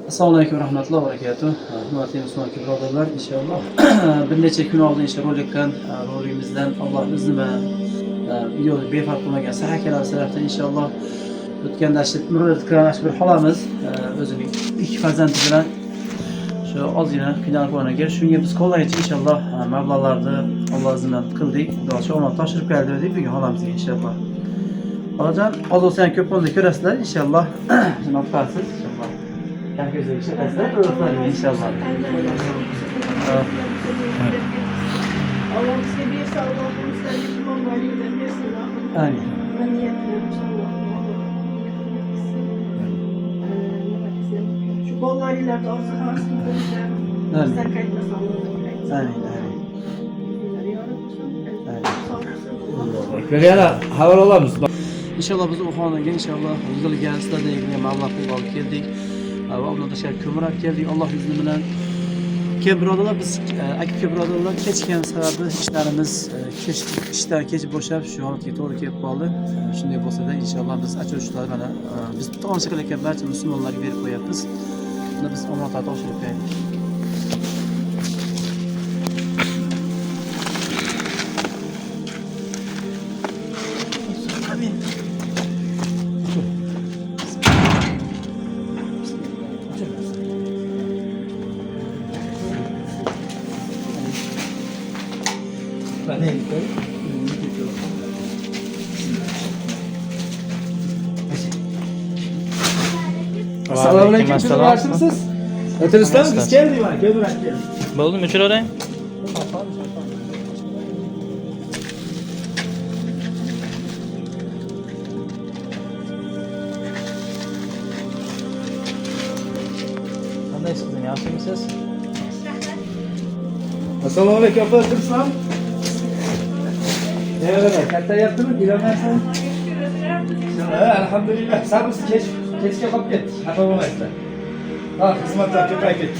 Assalomu alaykum rahmatullohi va barakatuh. Hurmatli musulmon birodarlar, inshaalloh bir necha kun oldin roligimizdan Alloh izni bilan video befarq bo'lmagan sahihalar sarafdan inshaalloh o'tgan nashr Murodat Kiranash bir xolamiz o'zining ikki farzandi bilan shu ozgina qiynalib qolgan ekan. Shunga biz qo'llaychi inshaalloh mablag'larni Alloh izni bilan qildik. Xudo sho'mon topshirib berdi dedik bugun xolamizga inshaalloh. Xolajon, oz bo'lsa ham ko'p bo'lsa ko'rasizlar inshaalloh. Shuni olasiz inshaalloh. Herkese bir şey olsun. İnşallah. Allah size bir sağlık olsun. Tamam validen bir sağlık. Amin. Ben niyetliyorum inşallah. Şu bollarıyla da olsa aslında Amin. sen kayıtla sağlık. Amin. Amin. Yana haber olamız. İnşallah biz o xonaga inşallah yig'ilgan sizlardan yig'ilgan mablag' pul olib keldik. Va undan tashqari ko'mir olib keldik. Alloh izni bilan. Birodarlar biz aka birodarlar kechgan sababi ishlarimiz ishdan kech bo'shab shu holatga to'g'ri kelib qoldi. Shunday bo'lsa-da inshaalloh biz ochilishlar mana biz tomosha qilayotgan barcha musulmonlarga berib qo'yapmiz. Buni biz omonatga topshirib qo'yaylik. Assalomu alaykum. Yaxshimisiz? O'tiribsizmi? Biz keldik mana, keldik. Bo'ldi, o'chiravering. Qanday siz, yaxshimisiz? Assalomu alaykum. O'tiribsizmi? Katta yaptimi? Bilamansan? Alhamdulillah. Sabr kechga qolib ketdik. Xafa bo'lmaysizlar. Ha, xizmatlar ko'payib ketdi.